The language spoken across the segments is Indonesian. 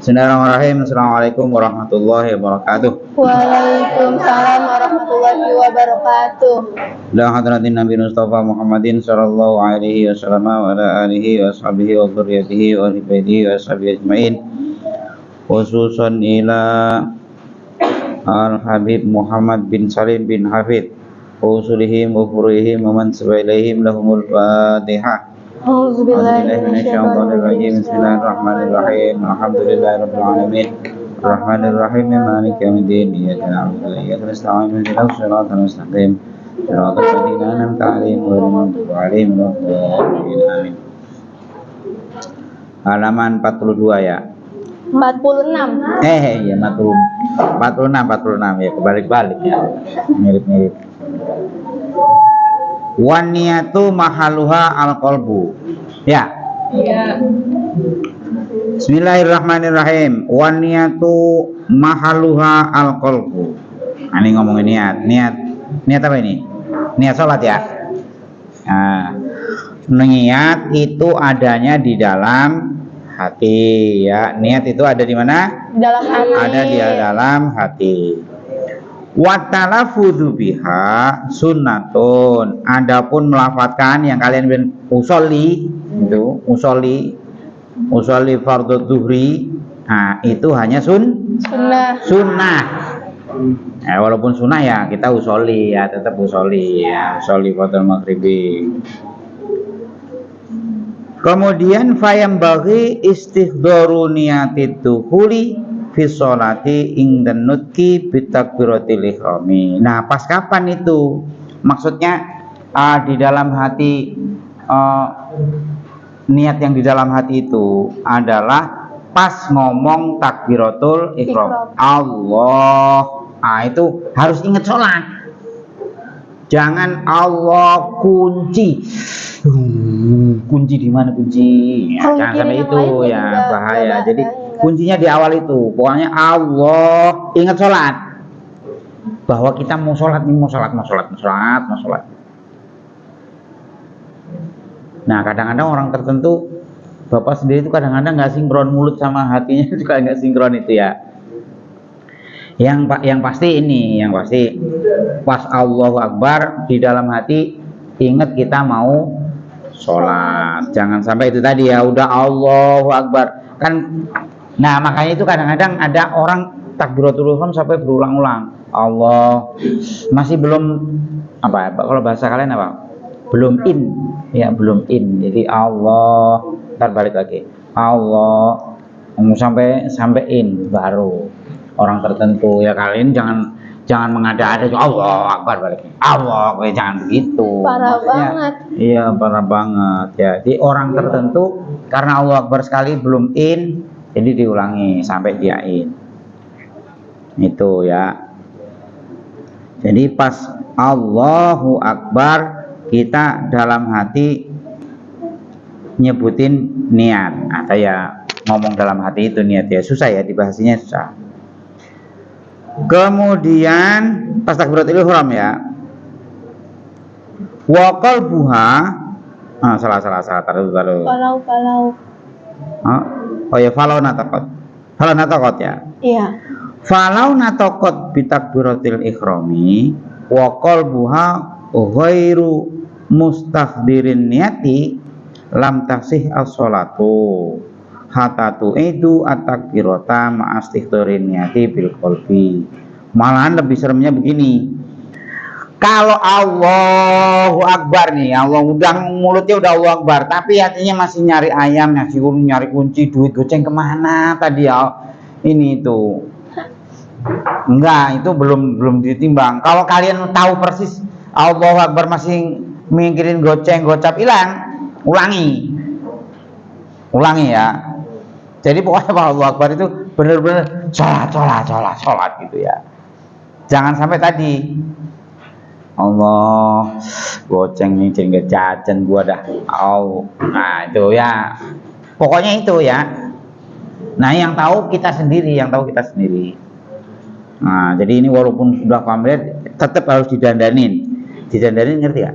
Bismillahirrahmanirrahim. Assalamualaikum warahmatullahi wabarakatuh. Waalaikumsalam warahmatullahi wabarakatuh. La hadratin Nabi Mustafa Muhammadin sallallahu alaihi wasallam wa ala alihi wa sahbihi wa dzurriyyatihi wa ibadihi wa sahbihi ajmain. Khususan ila Al-Habib Muhammad bin Salim bin Hafid usulihim wa furuhihim wa man sabilaihim lahumul Fatihah. A'udzubillahi minasyaitonirrajim. Bismillahirrahmanirrahim. Alhamdulillahirabbil alamin. Arrahmanirrahim. Maliki yaumiddin. Iyyaka na'budu wa iyyaka nasta'in. Ihdinas siratal mustaqim. Siratal ladzina an'amta 'alaihim ghairil maghdubi 'alaihim waladdallin. Amin. Halaman 42 ya. 46. Ya 46 ya, kebalik-balik ya. Mirip-mirip. Wan niyatu mahaluha al-qalbu. Ya. Iya. Bismillahirrahmanirrahim. Wan niyatu mahaluha al-qalbu. Ini ngomongin niat. Niat apa ini? Niat salat ya. Nah, niat itu adanya di dalam hati ya. Niat itu ada di mana? Dalam hati. Ada di dalam hati. Wa talafudzu biha sunnatun. Adapun melafatkan yang kalian usolli itu usolli fardhu dzuhri, nah itu hanya sunnah. Ya, walaupun sunnah ya kita usolli ya, tetap usolli ya, usolli fardhu maghribi. Kemudian fayam bagi istihdharu niyatid dukhuli fi sholati ingdan nutki bitakbiratil ihrami. Nah, pas kapan itu? Maksudnya di dalam hati, niat yang di dalam hati itu adalah pas ngomong takbiratul ihram. Allah. Nah, itu harus ingat sholat. Jangan Allah kunci. Kunci di mana kunci? Ya, jangan sampai itu ya, bahaya. Jadi kuncinya di awal itu. Pokoknya Allah, ingat sholat. Bahwa kita mau sholat. Nah, kadang-kadang orang tertentu, Bapak sendiri itu kadang-kadang nggak sinkron mulut sama hatinya juga nggak sinkron itu ya. Yang pasti pas Allahu Akbar di dalam hati ingat kita mau sholat. Jangan sampai itu tadi ya udah Allahu Akbar kan. Nah, makanya itu kadang-kadang ada orang takbiratul ihram sampai berulang-ulang. Allah masih belum apa kalau bahasa kalian apa? Belum in. Jadi Allah, ntar balik lagi. Allah sampai in baru orang tertentu ya. Kalian jangan mengada-ada Allah Akbar balik. Allah, jangan begitu. Parah banget. Iya, parah banget ya. Di orang tertentu karena Allah Akbar sekali belum in, jadi diulangi sampai dia in. Itu ya. Jadi pas Allahu Akbar kita dalam hati nyebutin niat. Atau ya ngomong dalam hati itu niat ya. Susah ya dibahasnya, susah. Kemudian pas takbiratul ihram ya. Wa qalbuha salah taruh. Kalau. Oh ya, falau natakot ya. Iya. Falau natakot bitakbiratil ihrami wa qalbuha ghairu mustahdirin niyati lam tasih as-sholatu hatta tu'idu at-takbirata ma'astighdarin niyati bil qalbi. Malahan lebih seremnya begini. Kalau Allahu Akbar nih, Allah udah mulutnya udah Allahu Akbar, tapi hatinya masih nyari ayam, nyari kunci, duit goceng kemana tadi ya? Ini itu. Enggak, itu belum ditimbang. Kalau kalian tahu persis Allahu Akbar masih mikirin goceng, gocap, hilang, ulangi ya. Jadi pokoknya Allahu Akbar itu benar-benar sholat gitu ya. Jangan sampai tadi Allah goceng nih jadi jajan gua dah. Nah itu ya. Pokoknya itu ya. Nah yang tahu kita sendiri. Nah jadi ini walaupun sudah familiar tetap harus didandanin. Didandanin ngerti ya?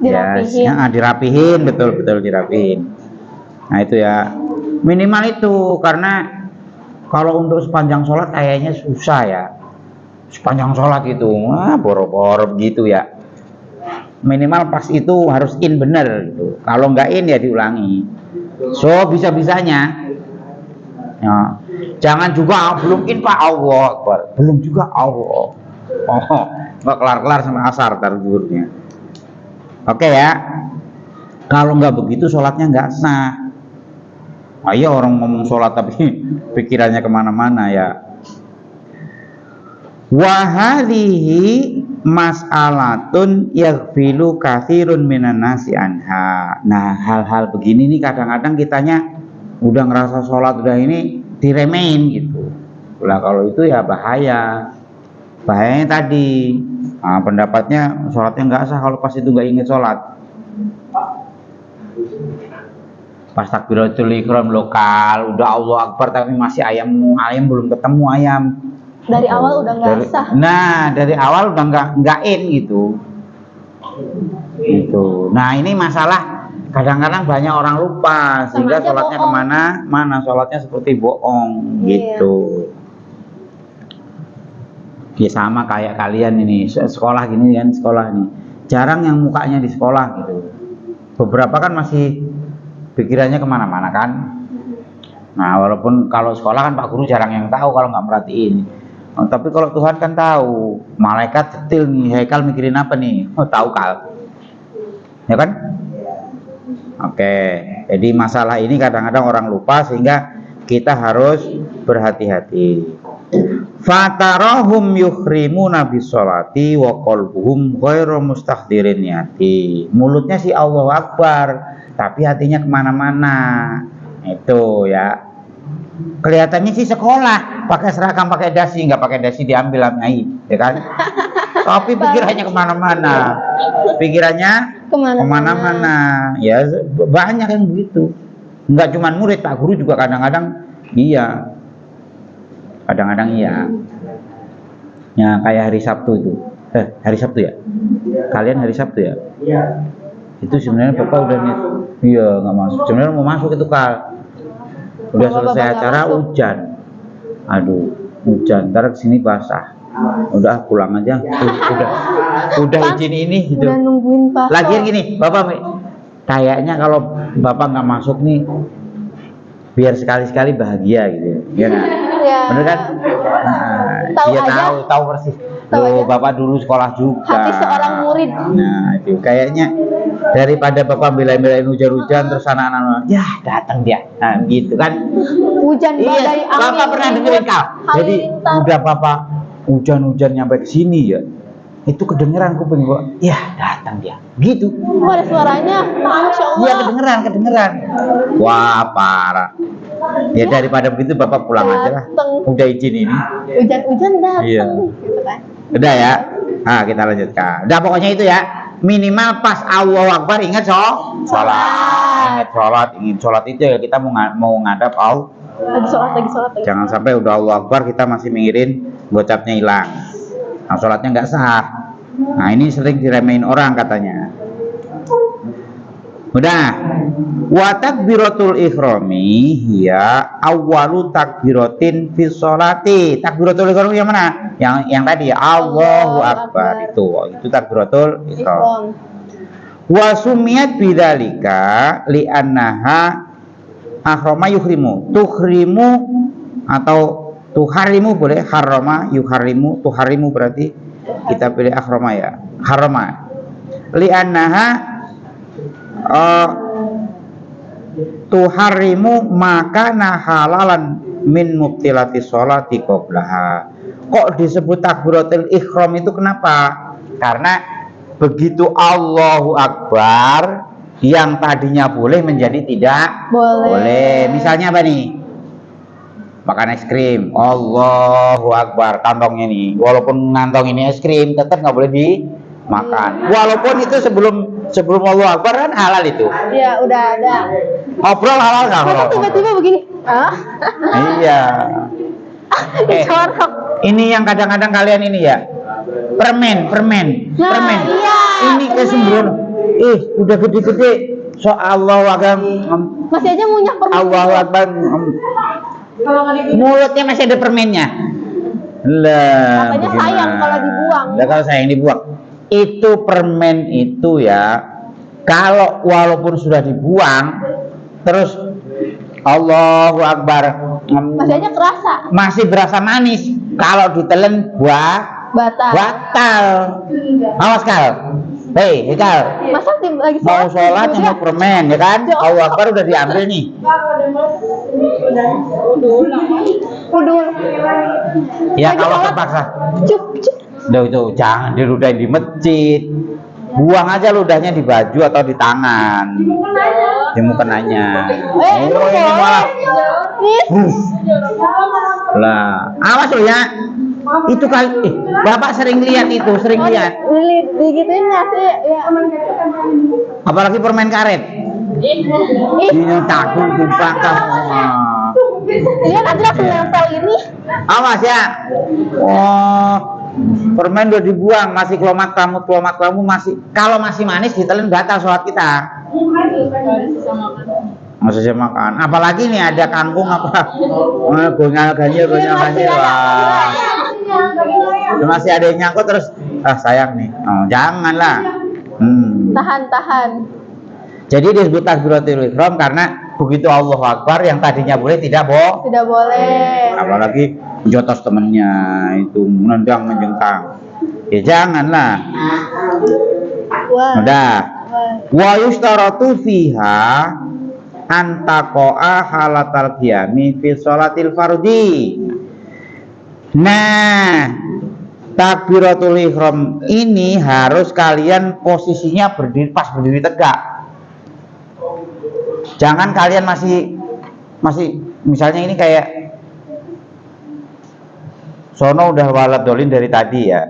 Dirapihin. Ya, dirapihin, betul dirapihin. Nah itu ya minimal itu, karena Kalau untuk sepanjang sholat kayaknya susah ya. Sepanjang sholat itu, boro-boro gitu ya. Minimal pas itu harus in bener gitu. Kalau nggak in ya diulangi. So bisa-bisanya. Ya. Jangan juga belum in Pak Allah Akbar. Belum juga Allah. Oh, nggak kelar-kelar sampai asar tarjuhurnya. Oke ya. Kalau nggak begitu sholatnya nggak sah. Ayo orang ngomong sholat tapi pikirannya kemana-mana ya. Wahalihi mas'alatun yaghfilu katsirun minan nasi anha. Nah, hal-hal begini nih kadang-kadang kitanya udah ngerasa sholat udah ini diremehin gitu. Lah kalau itu ya bahaya. Bahayanya tadi, pendapatnya sholatnya nggak sah kalau pas itu nggak ingat sholat. Pas takbiratul ihram lokal udah Allah Akbar tapi masih ayam belum ketemu ayam. Dari awal udah nggak sah. Nah, dari awal udah nggak in gitu. Gitu. Nah, ini masalah kadang-kadang banyak orang lupa sehingga sholatnya bohong. Mana sholatnya seperti bohong gitu. Ya sama kayak kalian ini sekolah gini kan, sekolah nih jarang yang mukanya di sekolah gitu. Beberapa kan masih pikirannya kemana-mana kan. Nah walaupun kalau sekolah kan Pak Guru jarang yang tahu kalau nggak merhatiin. Tapi kalau Tuhan kan tahu. Malaikat detil nih, Haikal mikirin apa nih? Oh tahu Kal. Ya kan? Oke. Jadi masalah ini kadang-kadang orang lupa sehingga kita harus berhati-hati. Fatarahum yuhrimuna bisolati wa qalbuhum ghairu mustakhdirin niyati. Mulutnya sih Allahu Akbar, tapi hatinya kemana-mana. Itu ya. Kelihatannya sih sekolah, pakai seragam, pakai dasi, nggak pakai dasi diambil sama Ai, ya kan? Tapi pikirannya kemana-mana. Pikirannya kemana-mana. Ya banyak yang begitu. Nggak cuma murid, Pak Guru juga kadang-kadang iya. Kadang-kadang iya. Ya kayak hari Sabtu itu. Hari Sabtu ya? Kalian hari Sabtu ya? Iya. Itu sebenarnya Bapak udah nih. Iya, nggak masuk. Sebenarnya mau masuk itu Kal. Udah selesai acara hujan. Aduh, hujan. Ntar kesini basah. Udah pulang aja. Udah izin ini gitu. Udah nungguin Pak. Lagian gini, Bapak kayaknya kalau Bapak nggak masuk nih biar sekali-sekali bahagia gitu ya. Ya. Bener kan? Nah, tahu persis. Loh, Bapak dulu sekolah juga. Hati seorang murid. Nah, itu kayaknya daripada Bapak bela-belain hujan-hujan terus anak-anak ya datang dia. Nah, gitu kan. Hujan badai angin. Bapak pernah dengerin Kal. Jadi udah Bapak hujan-hujan nyampe ke sini ya. Itu kedengeran kuping gua. Ya, datang dia. Gitu. Ada suaranya. Masya Allah. Iya, kedengeran. Wah, parah. Ya daripada begitu Bapak pulang aja lah. Udah izin ini. Hujan-hujan datang. Iya. Gitu kan. Udah ya. Nah, kita lanjutkan. Udah pokoknya itu ya. Minimal pas Allahu Akbar ingat sholat. Ingat sholat itu ya kita mau ngadap Lagi sholat. Jangan sampai udah Allahu Akbar kita masih mikirin gocapnya hilang. Nah, sholatnya nggak sah. Nah, ini sering diremehin orang katanya. Udah. Wa takbiratul ikhrami ya awwalu takbiratin fi sholati. Takbiratul ihram yang mana? Yang tadi Allahu Akbar itu takbiratul ihram. Wa sumiyat bidzalika li'annaha ahrama yuhrimu. Tuhrimu atau tuharimu boleh, harama yuharimu, tuharimu berarti kita pilih ahrama ya. Harama. Li'annaha tuharimu maka halalan min mubtilati sholati qablaha. Kok disebut takbiratul ihram itu kenapa? Karena begitu Allahu Akbar yang tadinya boleh menjadi tidak boleh. Misalnya apa nih? Makan es krim. Allahu Akbar, kantongnya nih. Walaupun ngantong ini es krim tetap nggak boleh dimakan. Walaupun itu sebelum Allahu Akbar kan halal itu. Iya, udah ada. Ngobrol halal nggak? Masa tiba-tiba begini? Iya. Dicorok. Ini yang kadang-kadang kalian ini ya. Permen. Iya. Ini kesembrono. Udah gede-gede. So Allahu Akbar. Masih aja ngunyah permen. Allahu Akbar. Mulutnya masih ada permennya. Lah, Katanya bagaimana? sayang kalau dibuang. Lah kalau sayang dibuang. Itu permen itu ya, kalau walaupun sudah dibuang, terus Allahu Akbar, Masih aja kerasa. masih berasa manis. Kalau ditelan Batal. batal. Awas Kal. Hei Kal. Masa lagi Mau sholat juga? nyemuk permen ya kan? Allahu Akbar udah diambil nih. Udah. Ya Lagi kalau sholat. terpaksa. Cuk, cuk. Udah itu jangan diludahin di masjid. Buang aja ludahnya di baju atau di tangan. Di mukenanya. Ini malah. Nih. Lah, awas lo ya. Itu kali Bapak sering lihat itu, sering lihat. Digituin nggak sih? Ya. Apalagi permen karet. Ini takut dibakar semua. Dia nanti langsung nempel ini. Awas ya. Oh, permen udah dibuang, masih kelomak kamu masih. Kalau masih manis ditelan batal sholat kita. Masih saya makan. Apalagi nih ada kangkung apa? Gonyal ganjil. Wah. Masih ada yang nyangkut terus. Sayang nih. Oh, janganlah. Tahan. Jadi disebut takbiratul ihram karena begitu Allahu Akbar yang tadinya boleh tidak Tidak boleh. apalagi jotos temennya itu menendang menjengkang. Ya janganlah. Wah. Udah. Wa yustaratu fiha antaqo'a halatal qiyami fi sholatil fardhi. Nah, takbiratul ihram ini harus kalian posisinya berdiri tegak. Jangan kalian masih misalnya ini kayak sono udah walad dolin dari tadi ya.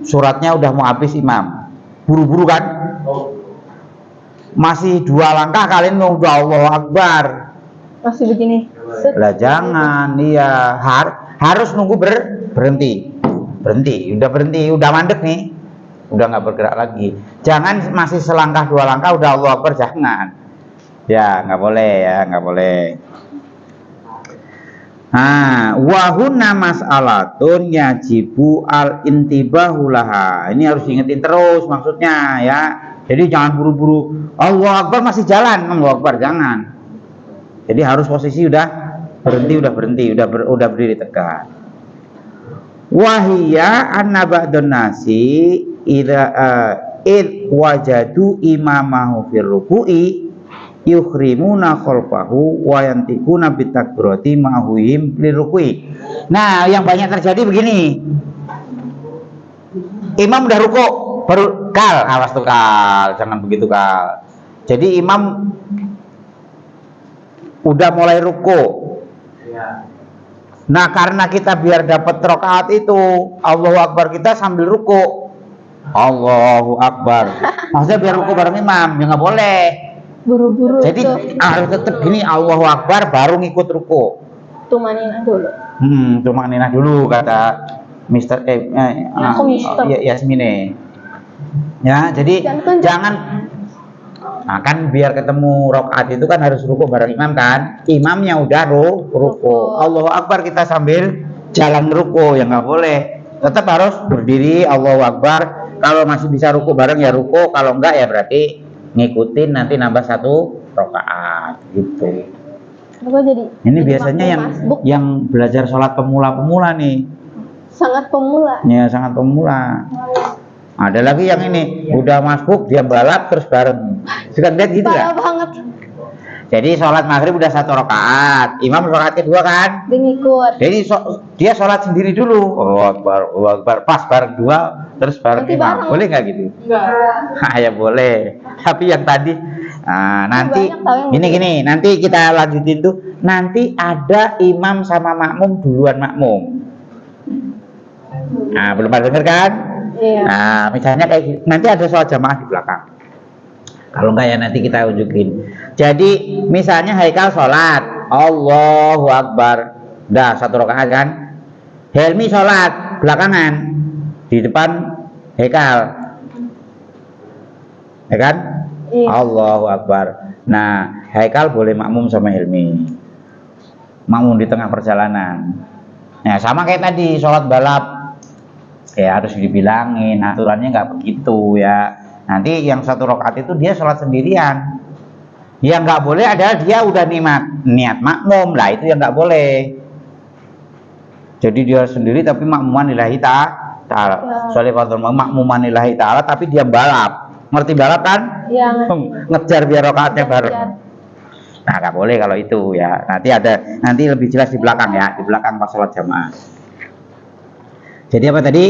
Suratnya udah mau habis imam. Buru-buru kan? Masih 2 langkah kalian udah Allahu Akbar. Masih begini. Lah jangan, iya harus nunggu berhenti, udah mandek nih, udah nggak bergerak lagi. Jangan masih selangkah 2 langkah udah Allahu Akbar, jangan. Ya nggak boleh. Wahuna mas'alatun yajibu al intibahu laha. Ini harus diingetin terus maksudnya ya. Jadi jangan buru-buru Allahu Akbar masih jalan, Allahu Akbar jangan. Jadi harus posisi udah berhenti, udah berdiri tegak. Wahia anna ba'dun nasi id wajadu imamahu fir ruku'i yukhrimuna khalfahu wa yantikuna bitakbirati ma'huhim liruku'i. Nah, yang banyak terjadi begini. Imam udah ruku, baru Kal, awas tuh Kal, jangan begitu Kal. Jadi imam udah mulai ruku. Nah, karena kita biar dapat rakaat itu, Allahu Akbar kita sambil ruku. Allahu Akbar. Maksudnya biar ruku bareng imam, ya nggak boleh. Buru-buru. Jadi harus tetap gini Allahu Akbar baru ngikut ruku. Tumanina dulu. Tumanina dulu kata Mister Aku Mister. Yasmine. Ya, jadi jangan kan biar ketemu rakaat itu kan harus ruku bareng imam kan. Imamnya udah ruku. Allahu Akbar kita sambil jalan ruku ya nggak boleh. Tetap harus berdiri Allahu Akbar. Kalau masih bisa ruku bareng ya ruku, kalau enggak ya berarti ngikutin nanti nambah 1 rakaat gitu. Ini biasanya yang belajar sholat pemula nih. Sangat pemula. Ya sangat pemula. Ada lagi yang ini udah masbuk dia balap terus bareng. Suka lihat gitu Parah ya? banget. Jadi sholat maghrib udah 1 rakaat, imam rakaat kedua kan? Dia ngikut. Jadi dia sholat sendiri dulu. Allahu Akbar, pas bareng 2 terus bareng Nanti imam. bareng. Boleh nggak gitu? Enggak. Ya boleh. Tapi yang tadi nanti gini nanti kita lanjutin tuh. Nanti ada imam sama makmum duluan makmum. Nah, belum pada denger kan? Iya. Nah, misalnya kayak gini, nanti ada sholat jamaah di belakang. Kalau enggak ya nanti kita unjukin. Jadi misalnya Haikal sholat, Allahu Akbar, dah 1 rakaat kan? Helmi sholat belakangan di depan Haikal, ya kan? Iya. Allahu Akbar. Nah, Haikal boleh makmum sama Helmi. makmum di tengah perjalanan. Nah, sama kayak tadi sholat balap, ya harus dibilangin aturannya nggak begitu ya. Nanti yang 1 rakaat itu dia sholat sendirian. Yang nggak boleh adalah dia udah niat makmum, lah itu yang nggak boleh. Jadi dia sendiri tapi makmuman lillahi ta'ala. Soalnya makmuman lillahi ta'ala tapi dia balap. Ngerti balap kan? Yang Ngejar biar rakaatnya bareng. Nah, nggak boleh kalau itu ya. Nanti lebih jelas di belakang ya, di belakang pas sholat jamaah. Jadi apa tadi?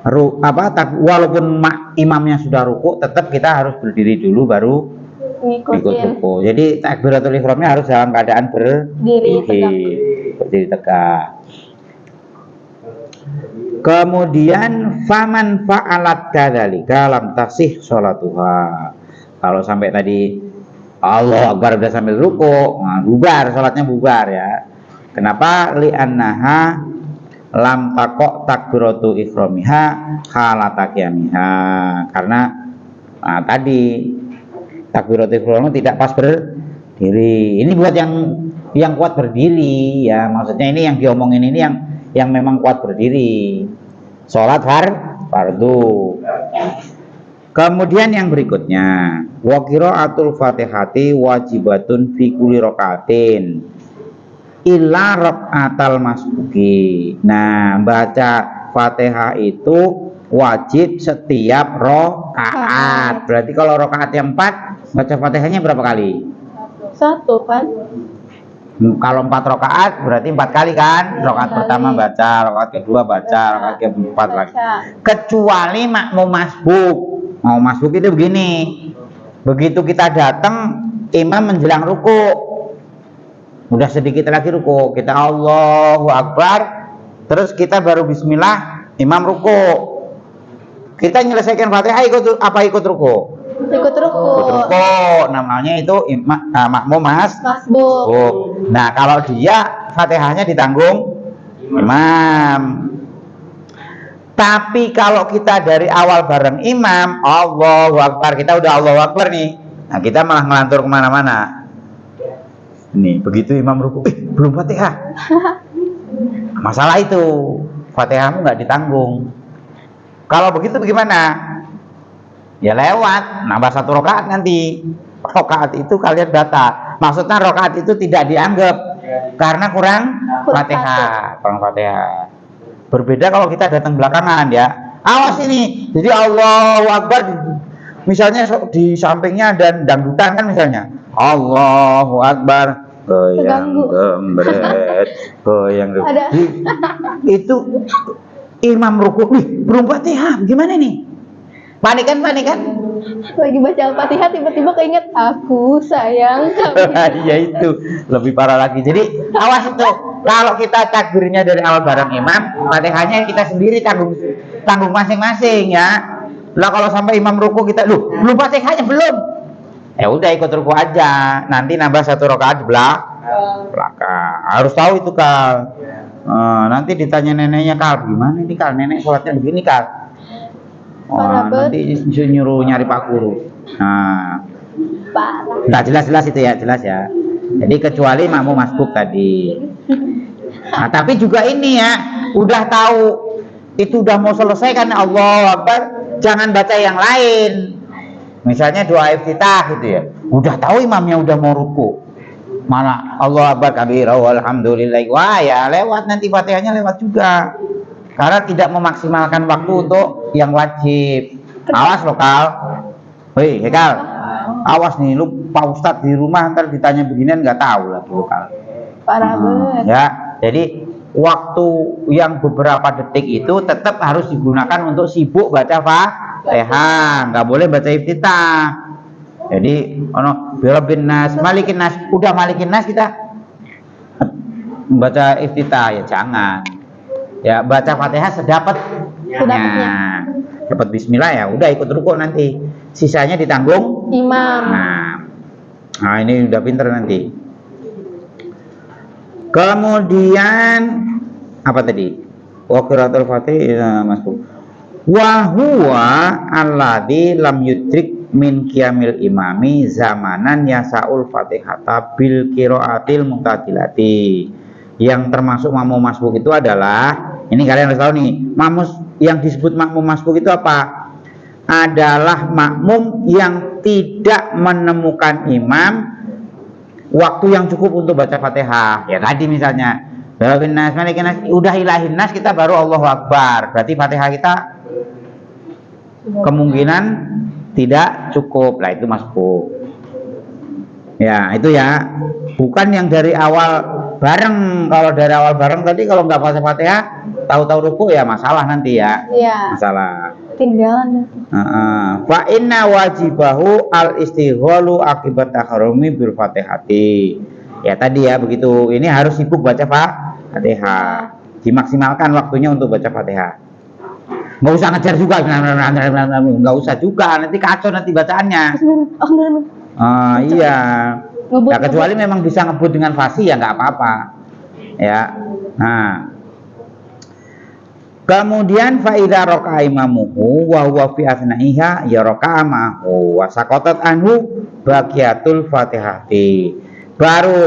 Walaupun imamnya sudah ruku, tetap kita harus berdiri dulu baru ikut ruku. Jadi takbiratul ihramnya harus dalam keadaan berdiri tegak. Kemudian faman fa'alat kadzalika lam tasih sholatuha. Kalau sampai tadi Allah Akbar udah sampai ruku, nah, bubar sholatnya bubar ya. Kenapa? Li'annaha lam takok takbiratu ihramiha halata qiyamiha. Karena tadi takbiratu ihram tidak pas berdiri. Ini buat yang kuat berdiri ya. Maksudnya ini yang diomongin ini yang memang kuat berdiri. Sholat fardu. Kemudian yang berikutnya, wa qiraatul Fatihati wajibatun fi kulli rakaatin illa rakaatal masbuki. Nah, baca Fatihah itu wajib setiap rakaat. Berarti kalau rakaat yang 4 baca Fatihahnya berapa kali? 1 kan? Kalau 4 rakaat berarti 4 kali kan? Rakaat pertama baca, rakaat kedua baca, rakaat keempat lagi. Kecuali makmum masbuk. Mau masbuk itu begini. Begitu kita datang, imam menjelang ruku. Udah sedikit lagi ruku, kita Allahu Akbar, terus kita baru bismillah, imam ruku. Kita menyelesaikan Fatihah ikut ruku? Ikut ruku. Namanya itu makmum masbuk. Nah, kalau dia Fatihahnya ditanggung imam. Tapi kalau kita dari awal bareng imam, Allahu Akbar, kita udah Allahu Akbar nih. Nah, kita malah ngelantur kemana-mana. Nih, begitu imam ruku, belum Fatihah. Masalah itu, Fatihahmu nggak ditanggung. Kalau begitu bagaimana? Ya lewat, nambah 1 rakaat nanti. Rakaat itu kalian data. Maksudnya rakaat itu tidak dianggap karena kurang Fatihah. Berbeda kalau kita datang belakangan ya. Awas ini. Jadi Allahu Akbar, misalnya di sampingnya ada dangdutan kan misalnya. Allahu Akbar, goyang gembret, goyang gembret. Itu imam ruku, belum Fatihah, gimana nih? Panik kan? Lagi baca Al-Fatihah tiba-tiba keinget aku sayang kamu. Ya itu lebih parah lagi. Jadi awas itu. Kalau kita takbirnya dari awal bareng imam, Fatihahnya kita sendiri tanggung masing-masing ya. Lah kalau sampai imam ruku kita belum Fatihahnya belum. Ya udah ikut ruku aja. Nanti nambah 1 rakaat di belakang. Harus tahu itu Kal. Nanti ditanya neneknya, Kal, gimana nih Kal? Nenek sholatnya begini Kal. Nanti nyuruh nyari Pak Guru. Nah, jelas itu ya, jelas ya. Jadi kecuali makmum masbuk tadi. Nah, tapi juga ini ya, udah tahu itu udah mau selesai kan Allahu Akbar, jangan baca yang lain. Misalnya doa iftitah gitu ya. Udah tahu imamnya udah mau ruku. Malah Allahu Akbar kabira walhamdulillah. Wah, ya lewat nanti Fatihahnya lewat juga. Karena tidak memaksimalkan waktu untuk yang wajib. Awas lokal. Hei, Hekal. Awas nih, lu Pak Ustadz di rumah ntar ditanya beginian nggak tahu lagi lokal. Parah banget. Ya, jadi waktu yang beberapa detik itu tetap harus digunakan untuk sibuk baca Fatihah. Nggak boleh baca iftitah. Jadi, Birabbin Nas, Malikin Nas. Udah Malikin Nas kita baca iftitah ya jangan. Ya baca Fatihah sedapatnya. Dapat bismillah ya udah ikut ruku nanti. Sisanya ditanggung imam. Nah, ini udah pinter nanti. Kemudian apa tadi? Wa qiraatul Fatihah masbuk. Wa huwa alladzi lam yudrik min qiyamil imami zamanan yasaul Fatihata bil qiraatil muqtadilati. yang termasuk makmum masbuk itu adalah, ini kalian harus tahu nih, yang disebut makmum masbuk itu apa? Adalah makmum yang tidak menemukan imam waktu yang cukup untuk baca Fatihah. Ya tadi misalnya udah ilahin nas kita baru Allahu Akbar, berarti Fatihah kita kemungkinan tidak cukup. Lah itu masbuk. Ya itu ya, bukan yang dari awal bareng. Kalau dari awal bareng tadi kalau nggak baca Fatihah tahu-tahu ruku ya masalah nanti ya. Iya. Masalah. Tinggalan. Fa inna wajibahu al istighalu akibat takharumi bil Fatihati. Ya tadi ya begitu. Ini harus sibuk baca Fatihah. Dimaksimalkan waktunya untuk baca Fatihah. Nggak usah ngejar juga, nggak usah juga. Nanti kacau nanti bacaannya. Iya. Ya, kecuali memang bisa ngebut dengan fasih ya nggak apa-apa. Ya. Nah. Kemudian faida roka imamuhu wa huwa fi asna'iha ya roka amahu wa sakotat anhu bagiatul fatihati. Baru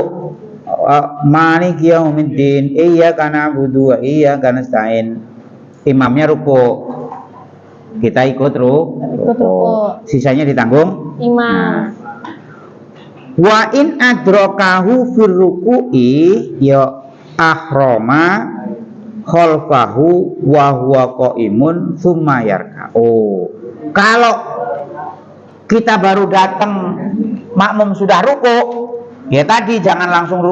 maliki yaumiddin iyyaka na'budu wa iyyaka nasta'in. Imamnya ruku. Kita ikut ruku. Sisanya ditanggung imam. Wa in adrokahu fir ruku'i ya ahrama khalfahu wa huwa qaimun tsumma yarka'u. Kalau kita baru datang makmum sudah ruku, ya tadi jangan langsung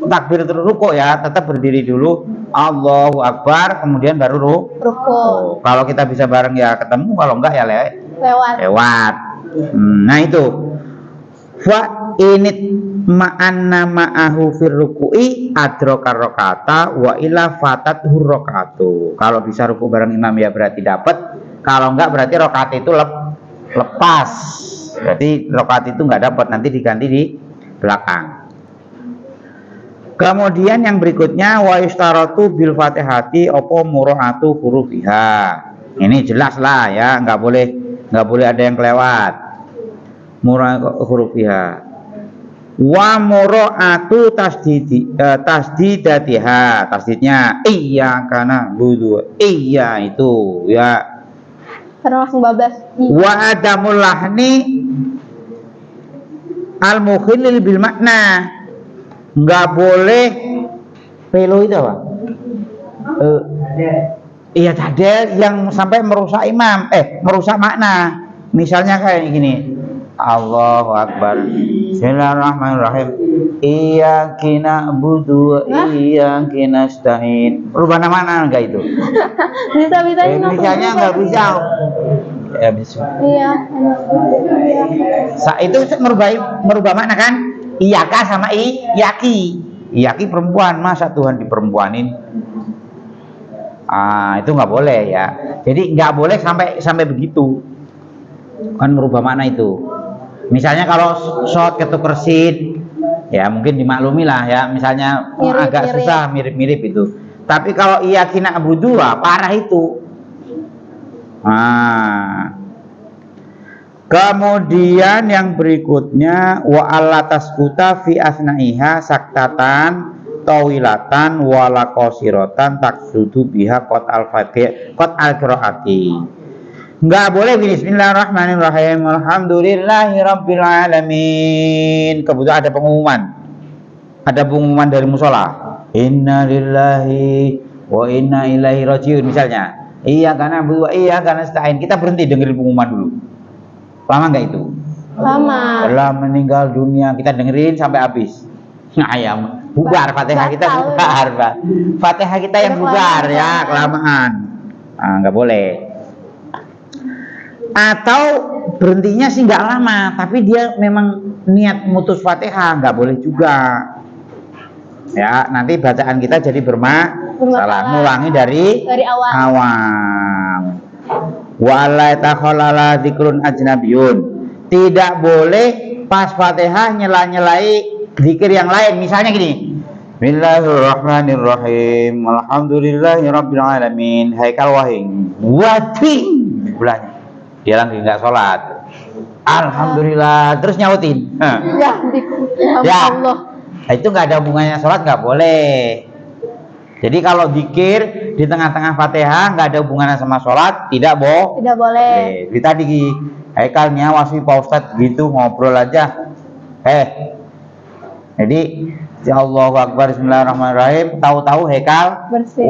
takbir terus ruku ya, tetap berdiri dulu Allahu Akbar kemudian baru ruku. Kalau kita bisa bareng ya ketemu, kalau enggak ya lewat. Nah itu fa init ma'anna ma'ahu fir ruku'i adrokar rokata wa ila fatat hurrokatu. Kalau bisa ruku bareng imam ya berarti dapat, kalau enggak berarti rokat itu lepas, berarti rokat itu enggak dapat, nanti diganti di belakang. Kemudian yang berikutnya wa istaratu bil fatihati opo muraatu hurufiha. Ini jelas lah ya, nggak boleh ada yang kelewat. Murah hurufiha. Wa muraatu tasdidatiha. Tasdidnya iya karena budu. Iya itu ya. Karena langsung bablas. Wa adamul lahni al mukhillil bil makna. Nggak boleh pelo itu apa? Iya cadel yang sampai merusak imam, merusak makna. Misalnya kayak gini, Allahu Akbar, Bismillahirrahmanirrahim, Iyyaka na'budu wa iyyaka nasta'in. Rubah mana enggak itu? Bisa misalnya nggak bisa. Ya bisa. Iya. Itu merubah makna kan? Iyaka sama iyaki. Iyaki perempuan, masa Tuhan diperempuanin? Itu nggak boleh ya. Jadi nggak boleh sampai begitu. Kan merubah makna itu. Misalnya kalau shot ketuker sin, ya mungkin dimaklumi lah ya. Misalnya agak susah, mirip-mirip itu. Tapi kalau iyaki na'budu parah itu. Kemudian yang berikutnya wa allataskuta fi asna'iha saktatan tawilatan wala qasiratan taksudu biha qat al-fatih qat al-qiraati. Enggak boleh bismillahirrahmanirrahim alhamdulillahirabbil alamin. Kebetulan ada pengumuman dari musola. Inna lillahi wa inna ilaihi rajiun misalnya. Iya karena nasta'in. Kita berhenti dengerin pengumuman dulu. Lama nggak itu? Lama. Telah meninggal dunia, kita dengerin sampai habis. Nah ya, bubar Fatihah kita bubar, Pak. Fatihah kita yang bubar ya, kelamaan. Nggak boleh. Atau berhentinya sih nggak lama, tapi dia memang niat mutus Fatihah, nggak boleh juga. Ya, nanti bacaan kita jadi bermasalah. Ngulangi dari awal. Wala takhalala dzikrun ajnabiyun. Tidak boleh pas Fatihah nyela-nyelai zikir yang lain. Misalnya gini. Bismillahirrahmanirrahim. Alhamdulillahirabbil alamin. Haikal wahing. Wating bulanya. Dia lagi enggak sholat. Alhamdulillah terus nyautin. Ya. Allah. Itu enggak ada hubungannya sholat, enggak boleh. Jadi kalau zikir di tengah-tengah Fatihah nggak ada hubungannya sama sholat, tidak Tidak boleh. Jadi tadi Haikalnya wasi Pak Ustadz gitu ngobrol aja. Jadi ya Allahu Akbar Bismillahirrahmanirrahim, tahu-tahu Haikal Bersih.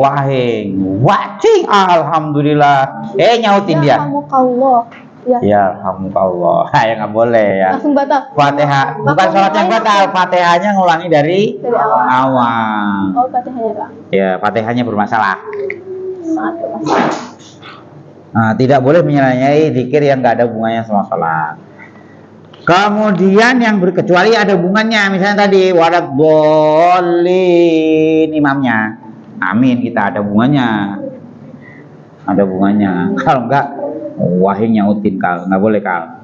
wacing alhamdulillah. Nyautin dia. Yarhamukallah. Ya. Ya alhamdulillah. Ya nggak boleh ya. Langsung batal. Fatihah bukan sholat yang batal, Fatihahnya ngulangi dari awal. Oh, Fatihahnya Pak. Ya, Fatihahnya bermasalah. Sangat bermasalah. Nah, tidak boleh menyelesaikan zikir yang nggak ada hubungannya sama sholat. Kemudian yang berkecuali ada hubungannya, misalnya tadi warat bolin imamnya, amin kita ada hubungannya, Kalau enggak, wahai nyautin kal, nggak boleh kal.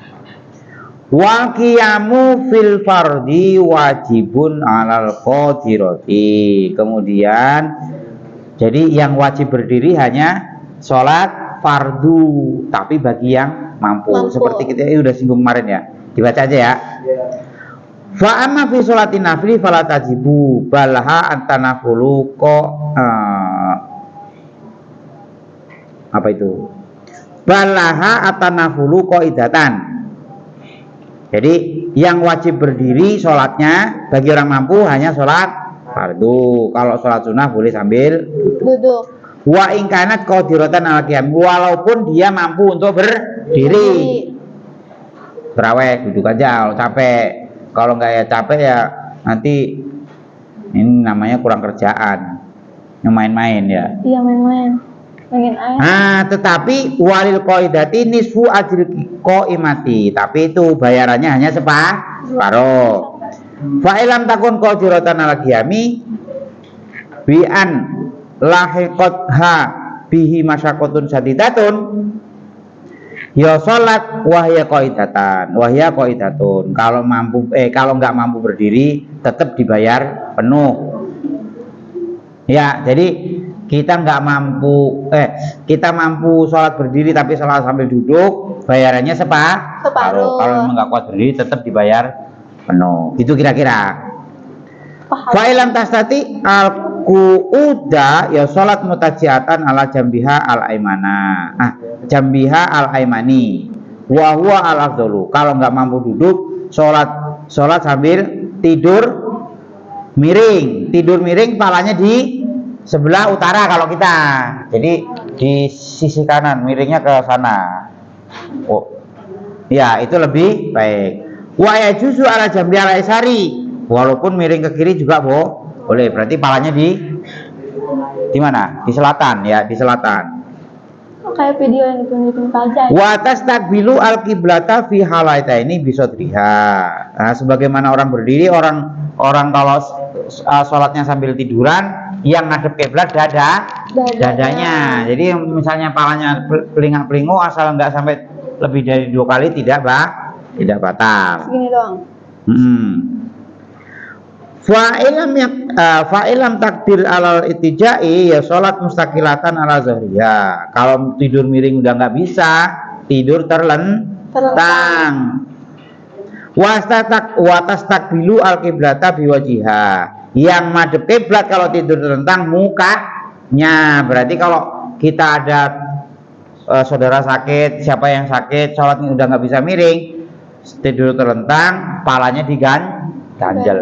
Wa qiyamu fil fardi wajibun alal qadirati. Kemudian, jadi yang wajib berdiri hanya sholat fardu, tapi bagi yang mampu. Seperti kita udah singgung kemarin ya. Dibaca aja ya. Fa amma fi sholatin nafli fala tajibu balha antanafulu apa itu? Balaha atanafulu qaidatan. Jadi yang wajib berdiri sholatnya bagi orang mampu hanya sholat fardu. Kalau sholat sunnah boleh sambil Duduk. Wa ingkanat qadiratan al qiyam, walaupun dia mampu untuk berdiri. Terawih duduk aja kalau capek. Kalau nggak ya capek ya nanti ini namanya kurang kerjaan, main-main ya. Iya main-main, mainin air. Nah, tetapi walil qaidati nisfu ajril qaimati, tapi itu bayarannya hanya separuh. Fa ilam takun qadiratan al qiyami bi an lahiqatha bihi masyaqqatun sadidatun ya sholat wahya qaidatun. Kalau nggak mampu berdiri tetap dibayar penuh. Ya, jadi kita mampu sholat berdiri tapi sholat sambil duduk, bayarannya separuh. Kalau memang nggak kuat berdiri tetap dibayar penuh. Itu kira-kira. Fa ilam tastati al qu'uda ya sholat mutajiatan ala jambiha al aimana. Jambiha al aimani wa huwa al afdalu. Kalau nggak mampu duduk, sholat sambil tidur miring palanya di sebelah utara kalau kita. Jadi di sisi kanan, miringnya ke sana. Oh. Ya, itu lebih baik. Wa yajuzu ala jambiha al aisari. Walaupun miring ke kiri juga boleh. Berarti palanya di mana? Di selatan ya, di selatan. Kayak video yang ditunjukin aja. Wa tastakbilu al-qiblata fi halaitaini bisodriha. Nah, sebagaimana orang berdiri, orang kalau sholatnya sambil tiduran, yang ngadep kiblat dadanya. Jadi misalnya palanya pelingak-pelingu asal nggak sampai lebih dari 2 kali tidak batal. Segini doang. Fa'ilam takdir alal itijai ya sholat mustaqilatan ala zahriya. Kalau tidur miring udah nggak bisa, tidur terlentang. Watas takbilu al kiblata biwajiha. Yang madep kiblat kalau tidur terlentang mukanya. Berarti kalau kita ada saudara sakit, siapa yang sakit, sholatnya udah nggak bisa miring, tidur terlentang, palanya diganjel.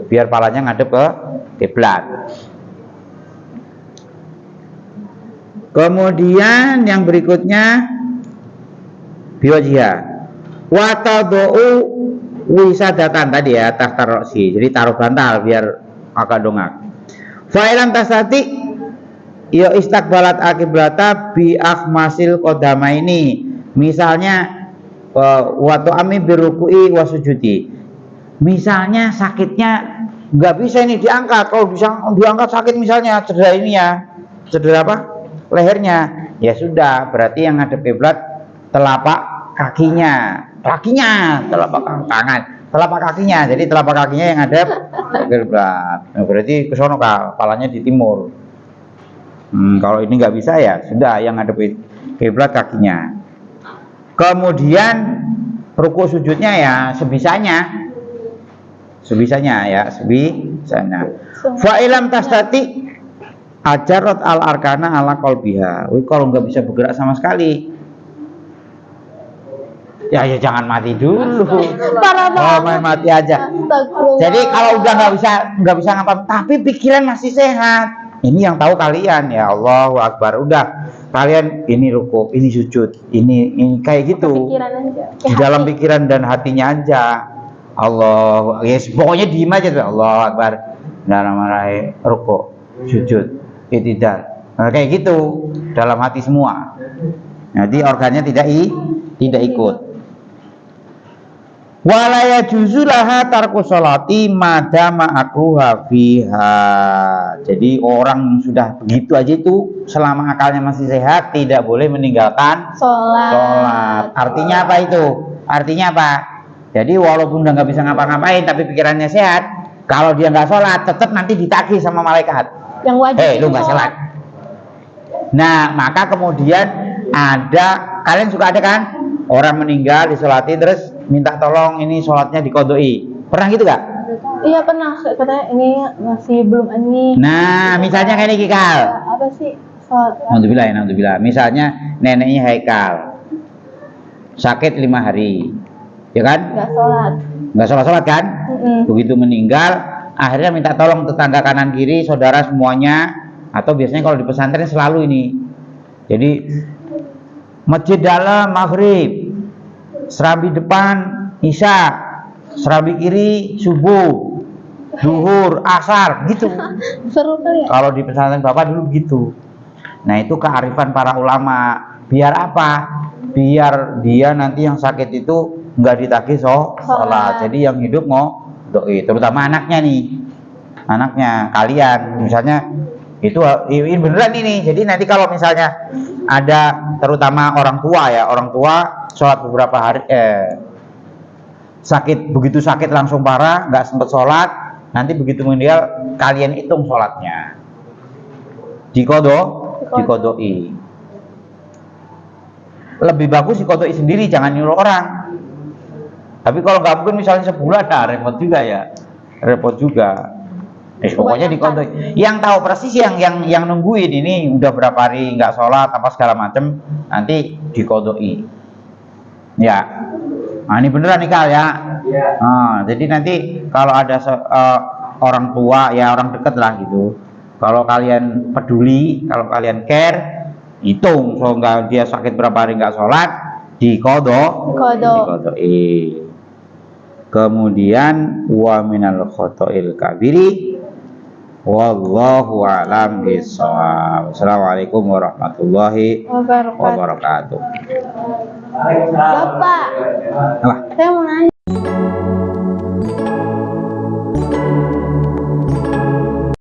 Biar palanya ngadep ke kiblat. Kemudian yang berikutnya biwajihah wa tadau wisadatan tadi ya, tahta roksi. Jadi taruh bantal biar agak dongak. Fa'ilam tasati ya istakbalat akiblata bi akhmasil qodama ini. Misalnya waktu ami birukui wasujudi. Misalnya sakitnya nggak bisa ini diangkat. Kalau bisa diangkat sakit misalnya cedera ini ya, cedera apa? Lehernya. Ya sudah, berarti yang ngadep kiblat telapak kakinya, telapak kakinya. Jadi telapak kakinya yang ngadep kiblat. Nah, berarti ke sono kepalanya di timur. Kalau ini nggak bisa ya sudah, yang ngadep kiblat kakinya. Kemudian rukuk sujudnya ya sebisanya ya, sana. Fa ilam tastati ajarat al arkana ala qalbiha. Kalau nggak bisa bergerak sama sekali, ya jangan mati dulu. Parah banget. Main mati aja. Astagfirullah. Jadi kalau udah nggak bisa ngapa, tapi pikiran masih sehat. Ini yang tahu kalian, ya Allahu Akbar. Udah kalian ini ruku, ini sujud, ini kayak gitu. Pikiran aja. Di dalam pikiran dan hatinya aja. Allah, yes, pokoknya diem aja tuh. Allahu Akbar. Bismillahirrahmanirrahim. Ruku, sujud, i'tidal. Nah, kayak gitu dalam hati semua. Jadi organnya tidak ikut. Walaya juzulaha tarku sholati madama akruha fiha. Jadi orang yang sudah begitu aja itu selama akalnya masih sehat tidak boleh meninggalkan sholat. Artinya apa itu? Artinya apa? Jadi walaupun udah nggak bisa ngapa-ngapain tapi pikirannya sehat, kalau dia nggak sholat tetap nanti ditagih sama malaikat. Yang wajib. Lu nggak sholat. Nah maka kemudian kalian suka ada kan? Orang meninggal disolati terus minta tolong ini sholatnya dikodoi. Pernah gitu gak? Iya pernah, katanya ini masih belum ini. Nah misalnya kayak ini Kikal. Apa sih sholat? Alhamdulillah. Misalnya neneknya Haikal sakit 5 hari, ya kan? Nggak sholat kan? Begitu meninggal akhirnya minta tolong tetangga kanan kiri, saudara semuanya. Atau biasanya kalau di pesantren selalu ini. Jadi masjid dalam maghrib, serambi depan isya, serambi kiri subuh, zuhur, asar, gitu. Seru kali ya. Kalau di pesantren bapak dulu gitu. Nah itu kearifan para ulama. Biar apa? Biar dia nanti yang sakit itu nggak ditagih sholat. Jadi yang hidup mau doi, terutama anaknya nih, anaknya kalian, misalnya itu ini beneran ini. Jadi nanti kalau misalnya ada terutama orang tua sholat beberapa hari sakit, begitu sakit langsung parah nggak sempat sholat, nanti begitu meninggal kalian hitung sholatnya dikodoi. Lebih bagus dikodoi sendiri, jangan nyuruh orang. Tapi kalau nggak mungkin misalnya sebulan, repot juga. Pokoknya dikodoi. Yang tahu persis yang nungguin ini udah berapa hari nggak sholat apa segala macem, nanti dikodoi. Ya, nah ini beneran nih Kal ya. Nah, jadi nanti kalau ada orang tua ya orang deket lah gitu. Kalau kalian peduli, kalau kalian care, hitung. So nggak dia sakit berapa hari nggak sholat, dikodoi. Kemudian wa minal khotoil kabiri. Wallahu a'lam bishawab. Assalamualaikum warahmatullahi wabarakatuh. Bapak, Apa? saya mau nanya.